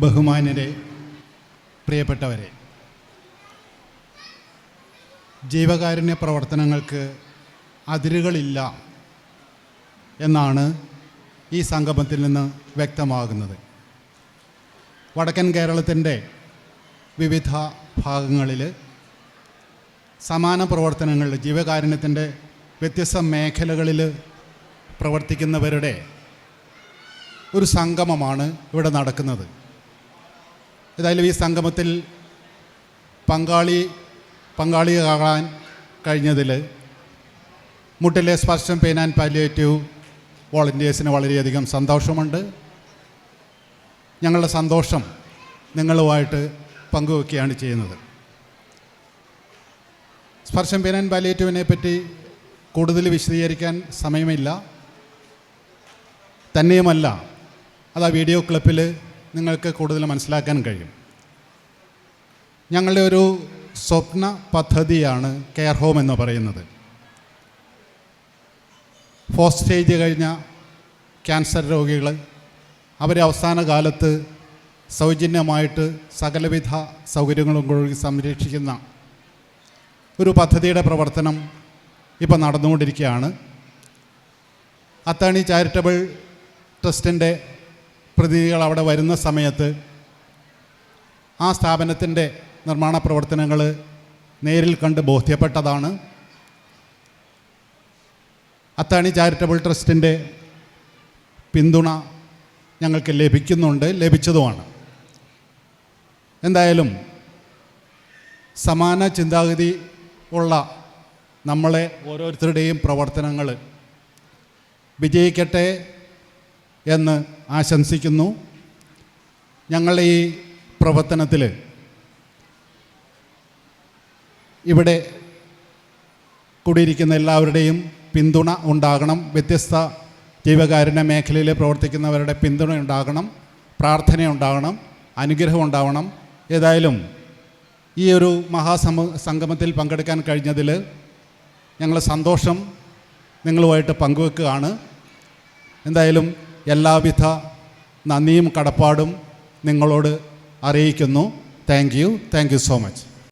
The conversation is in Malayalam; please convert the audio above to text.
ബഹുമാന്യരെ, പ്രിയപ്പെട്ടവരെ, ജീവകാരുണ്യ പ്രവർത്തനങ്ങൾക്ക് അതിരുകളില്ല എന്നാണ് ഈ സംഗമത്തിൽ നിന്ന് വ്യക്തമാകുന്നത്. വടക്കൻ കേരളത്തിൻ്റെ വിവിധ ഭാഗങ്ങളിൽ സമാന പ്രവർത്തനങ്ങൾ, ജീവകാരുണ്യത്തിൻ്റെ വ്യത്യസ്ത മേഖലകളിൽ പ്രവർത്തിക്കുന്നവരുടെ ഒരു സംഗമമാണ് ഇവിടെ നടക്കുന്നത്. ഏതായാലും ഈ സംഗമത്തിൽ പങ്കാളിയാകാൻ കഴിഞ്ഞതിൽ മുട്ടിലെ സ്പർശം പെയിൻ ആൻഡ് പാലിയേറ്റീവ് വോളണ്ടിയേഴ്സിന് വളരെയധികം സന്തോഷമുണ്ട്. ഞങ്ങളുടെ സന്തോഷം നിങ്ങളുമായിട്ട് പങ്കുവയ്ക്കുകയാണ് ചെയ്യുന്നത്. സ്പർശം പെയിൻ ആൻഡ് പാലിയേറ്റീവിനെ പറ്റി കൂടുതൽ വിശദീകരിക്കാൻ സമയമില്ല. തന്നെയുമല്ല, അത് ആ വീഡിയോ ക്ലിപ്പിൽ നിങ്ങൾക്ക് കൂടുതൽ മനസ്സിലാക്കാൻ കഴിയും. ഞങ്ങളുടെ ഒരു സ്വപ്ന പദ്ധതിയാണ് കെയർ ഹോം എന്ന് പറയുന്നത്. 4th സ്റ്റേജ് കഴിഞ്ഞ ക്യാൻസർ രോഗികൾ അവരെ അവസാന കാലത്ത് സൗജന്യമായിട്ട് സകലവിധ സൗകര്യങ്ങളും കൂടി സംരക്ഷിക്കുന്ന ഒരു പദ്ധതിയുടെ പ്രവർത്തനം ഇപ്പോൾ നടന്നുകൊണ്ടിരിക്കുകയാണ്. അത്താണി ചാരിറ്റബിൾ ട്രസ്റ്റിൻ്റെ പ്രതിനിധികൾ അവിടെ വരുന്ന സമയത്ത് ആ സ്ഥാപനത്തിൻ്റെ നിർമ്മാണ പ്രവർത്തനങ്ങൾ നേരിൽ കണ്ട് ബോധ്യപ്പെട്ടതാണ്. അത്താണി ചാരിറ്റബിൾ ട്രസ്റ്റിൻ്റെ പിന്തുണ ഞങ്ങൾക്ക് ലഭിച്ചതുമാണ്. എന്തായാലും സമാന ചിന്താഗതി ഉള്ള നമ്മളെ ഓരോരുത്തരുടെയും പ്രവർത്തനങ്ങൾ വിജയിക്കട്ടെ എന്ന് ആശംസിക്കുന്നു. ഞങ്ങളുടെ ഈ പ്രവർത്തനത്തിൽ ഇവിടെ കൂടിയിരിക്കുന്ന എല്ലാവരുടെയും പിന്തുണ ഉണ്ടാകണം. വ്യത്യസ്ത ജീവകാരുണ്യ മേഖലയിൽ പ്രവർത്തിക്കുന്നവരുടെ പിന്തുണ ഉണ്ടാകണം, പ്രാർത്ഥനയുണ്ടാകണം, അനുഗ്രഹം ഉണ്ടാവണം. ഏതായാലും ഈ ഒരു സംഗമത്തിൽ പങ്കെടുക്കാൻ കഴിഞ്ഞതിൽ ഞങ്ങൾ സന്തോഷം നിങ്ങളുമായിട്ട് പങ്കുവെക്കുകയാണ്. എന്തായാലും എല്ലാവിധ നന്ദിയും കടപ്പാടും നിങ്ങളോട് അറിയിക്കുന്നു. Thank you so much.